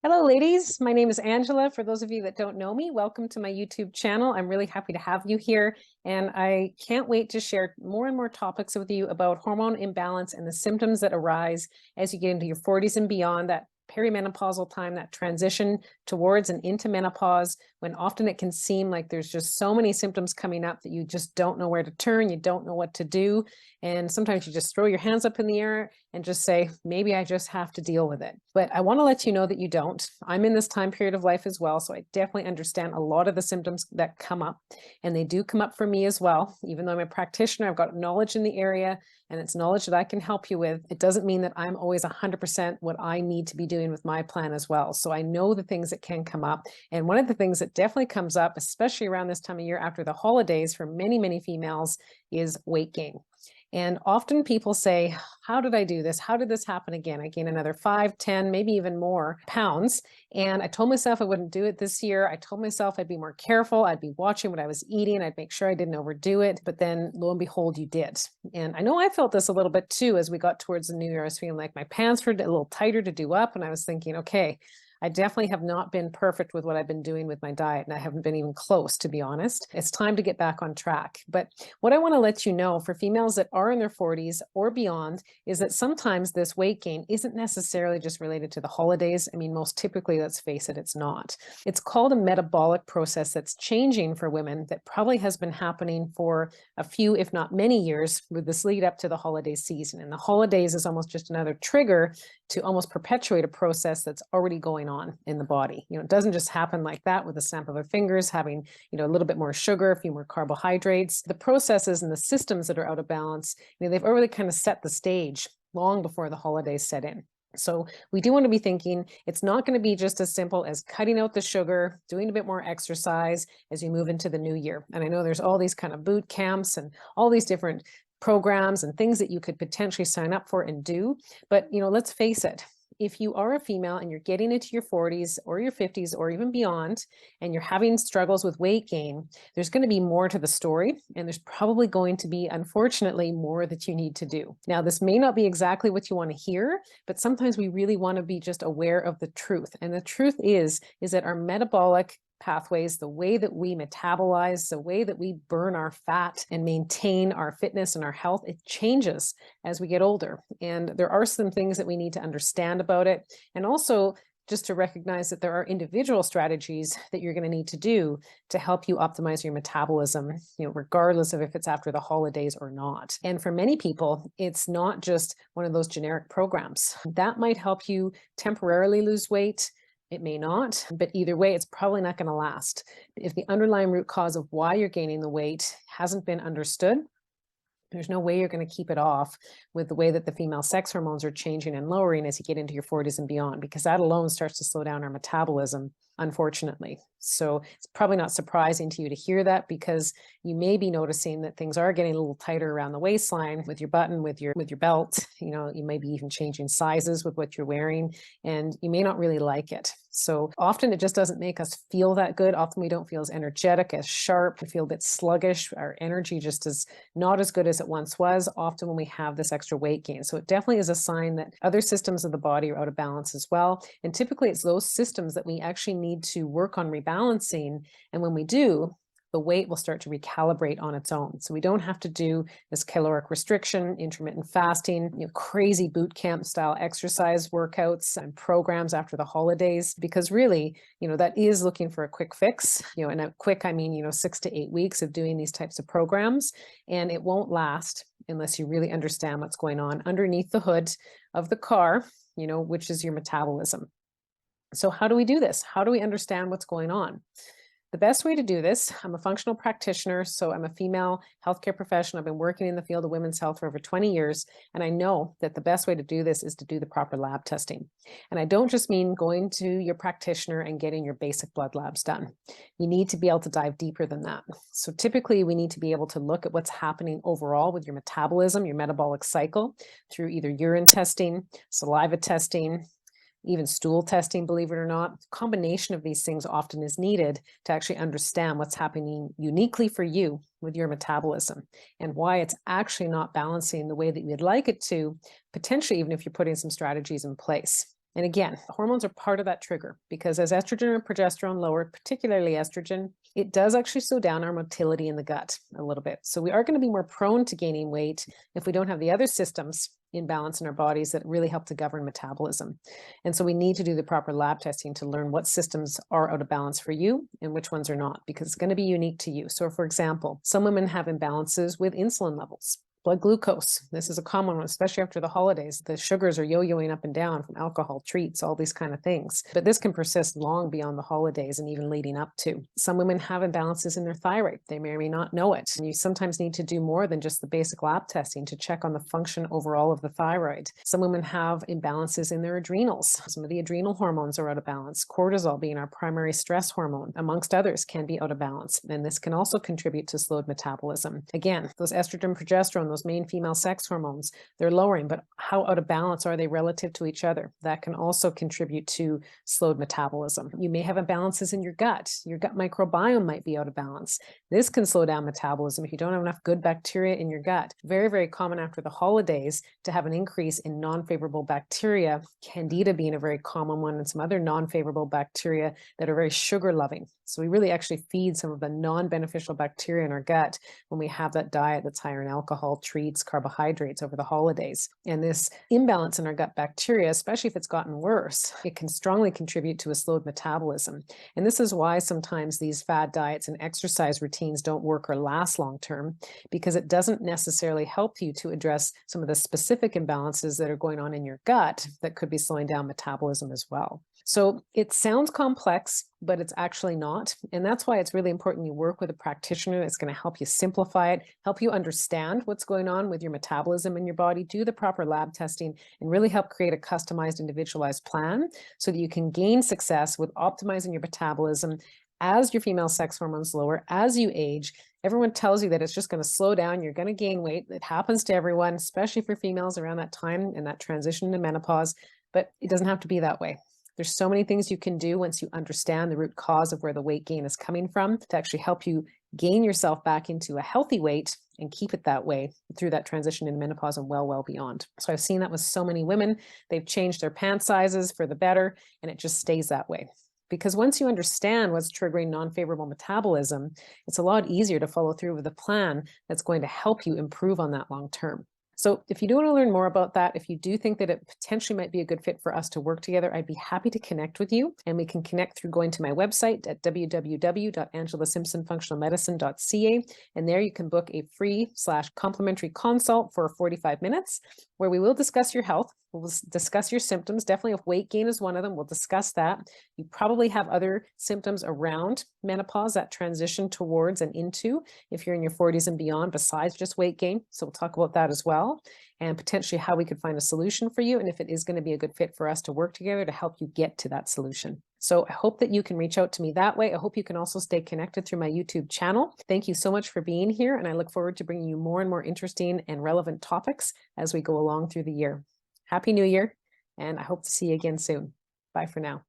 Hello, ladies. My name is Angela. For those of you that don't know me, welcome to my YouTube channel. I'm really happy to have you here, and I can't wait to share more and more topics with you about hormone imbalance and the symptoms that arise as you get into your 40s and beyond, that perimenopausal time, that transition towards and into menopause, when often it can seem like there's just so many symptoms coming up that you just don't know where to turn, you don't know what to do. And sometimes you just throw your hands up in the air and just say, maybe I just have to deal with it. But I want to let you know that you don't. I'm in this time period of life as well, so I definitely understand a lot of the symptoms that come up, and they do come up for me as well. Even though I'm a practitioner, I've got knowledge in the area, and it's knowledge that I can help you with. It doesn't mean that I'm always 100% what I need to be doing with my plan as well. So I know the things that can come up. And one of the things that definitely comes up, especially around this time of year after the holidays for many, many females, is weight gain. And often people say, how did I do this? How did this happen again? I gained another 5, 10, maybe even more pounds. And I told myself I wouldn't do it this year. I told myself I'd be more careful. I'd be watching what I was eating. I'd make sure I didn't overdo it. But then lo and behold, you did. And I know I felt this a little bit too, as we got towards the new year. I was feeling like my pants were a little tighter to do up. And I was thinking, okay, I definitely have not been perfect with what I've been doing with my diet, and I haven't been even close, to be honest. It's time to get back on track. But what I want to let you know for females that are in their 40s or beyond is that sometimes this weight gain isn't necessarily just related to the holidays. I mean, most typically, let's face it, it's not. It's called a metabolic process that's changing for women that probably has been happening for a few, if not many years, with this lead up to the holiday season. And the holidays is almost just another trigger to almost perpetuate a process that's already going on in the body. It doesn't just happen like that with a snap of our fingers, having, a little bit more sugar, a few more carbohydrates. The processes and the systems that are out of balance, they've already kind of set the stage long before the holidays set in. So we do want to be thinking it's not going to be just as simple as cutting out the sugar, doing a bit more exercise as you move into the new year. And I know there's all these kind of boot camps and all these different programs and things that you could potentially sign up for and do. But, let's face it, if you are a female and you're getting into your 40s or your 50s or even beyond, and you're having struggles with weight gain, there's going to be more to the story. And there's probably going to be, unfortunately, more that you need to do. Now, this may not be exactly what you want to hear, but sometimes we really want to be just aware of the truth. And the truth is that our metabolic pathways, the way that we metabolize, the way that we burn our fat and maintain our fitness and our health, it changes as we get older. And there are some things that we need to understand about it. And also just to recognize that there are individual strategies that you're going to need to do to help you optimize your metabolism, regardless of if it's after the holidays or not. And for many people, it's not just one of those generic programs. That might help you temporarily lose weight. It may not, but either way, it's probably not going to last. If the underlying root cause of why you're gaining the weight hasn't been understood, there's no way you're going to keep it off with the way that the female sex hormones are changing and lowering as you get into your 40s and beyond, because that alone starts to slow down our metabolism, unfortunately. So it's probably not surprising to you to hear that, because you may be noticing that things are getting a little tighter around the waistline with your button, with your belt. You may be even changing sizes with what you're wearing, and you may not really like it. So often it just doesn't make us feel that good. Often we don't feel as energetic, as sharp. We feel a bit sluggish. Our energy just is not as good as it once was, often when we have this extra weight gain. So it definitely is a sign that other systems of the body are out of balance as well. And typically it's those systems that we actually need to work on rebalancing. And when we do, the weight will start to recalibrate on its own. So we don't have to do this caloric restriction, intermittent fasting, crazy boot camp style exercise workouts and programs after the holidays, because really, that is looking for a quick fix. And a quick, I mean, 6 to 8 weeks of doing these types of programs, and it won't last unless you really understand what's going on underneath the hood of the car, which is your metabolism. So how do we do this? How do we understand what's going on? The best way to do this, I'm a functional practitioner, so I'm a female healthcare professional. I've been working in the field of women's health for over 20 years, and I know that the best way to do this is to do the proper lab testing. And I don't just mean going to your practitioner and getting your basic blood labs done. You need to be able to dive deeper than that. So typically, we need to be able to look at what's happening overall with your metabolism, your metabolic cycle, through either urine testing, saliva testing, even stool testing, believe it or not. A combination of these things often is needed to actually understand what's happening uniquely for you with your metabolism and why it's actually not balancing the way that you'd like it to, potentially even if you're putting some strategies in place. And again, hormones are part of that trigger because as estrogen and progesterone lower, particularly estrogen, it does actually slow down our motility in the gut a little bit. So we are going to be more prone to gaining weight if we don't have the other systems in balance in our bodies that really help to govern metabolism. And so we need to do the proper lab testing to learn what systems are out of balance for you and which ones are not, because it's going to be unique to you. So for example, some women have imbalances with insulin levels. Blood glucose. This is a common one, especially after the holidays. The sugars are yo-yoing up and down from alcohol, treats, all these kind of things. But this can persist long beyond the holidays and even leading up to. Some women have imbalances in their thyroid. They may or may not know it. And you sometimes need to do more than just the basic lab testing to check on the function overall of the thyroid. Some women have imbalances in their adrenals. Some of the adrenal hormones are out of balance. Cortisol, being our primary stress hormone, amongst others, can be out of balance. And this can also contribute to slowed metabolism. Again, those estrogen, progesterone, those main female sex hormones, they're lowering, but how out of balance are they relative to each other? That can also contribute to slowed metabolism. You may have imbalances in your gut. Your gut microbiome might be out of balance. This can slow down metabolism if you don't have enough good bacteria in your gut. Very, very common after the holidays to have an increase in non-favorable bacteria, Candida being a very common one, and some other non-favorable bacteria that are very sugar loving. So we really actually feed some of the non-beneficial bacteria in our gut when we have that diet that's higher in alcohol, treats, carbohydrates over the holidays. And this imbalance in our gut bacteria, especially if it's gotten worse, it can strongly contribute to a slowed metabolism. And this is why sometimes these fad diets and exercise routines don't work or last long term, because it doesn't necessarily help you to address some of the specific imbalances that are going on in your gut that could be slowing down metabolism as well. So it sounds complex, but it's actually not. And that's why it's really important you work with a practitioner that's going to help you simplify it, help you understand what's going on with your metabolism in your body, do the proper lab testing, and really help create a customized, individualized plan so that you can gain success with optimizing your metabolism as your female sex hormones lower, as you age. Everyone tells you that it's just going to slow down, you're going to gain weight. It happens to everyone, especially for females around that time and that transition to menopause, but it doesn't have to be that way. There's so many things you can do once you understand the root cause of where the weight gain is coming from to actually help you gain yourself back into a healthy weight and keep it that way through that transition into menopause and well beyond. So I've seen that with so many women. They've changed their pant sizes for the better, and it just stays that way. Because once you understand what's triggering non-favorable metabolism, it's a lot easier to follow through with a plan that's going to help you improve on that long term. So if you do want to learn more about that, if you do think that it potentially might be a good fit for us to work together, I'd be happy to connect with you. And we can connect through going to my website at www.angelasimpsonfunctionalmedicine.ca. And there you can book a free/complimentary consult for 45 minutes where we will discuss your health. We'll discuss your symptoms. Definitely if weight gain is one of them, we'll discuss that. You probably have other symptoms around menopause, that transition towards and into if you're in your 40s and beyond, besides just weight gain. So we'll talk about that as well, and potentially how we could find a solution for you and if it is going to be a good fit for us to work together to help you get to that solution. So I hope that you can reach out to me that way. I hope you can also stay connected through my YouTube channel. Thank you so much for being here, and I look forward to bringing you more and more interesting and relevant topics as we go along through the year. Happy New Year, and I hope to see you again soon. Bye for now.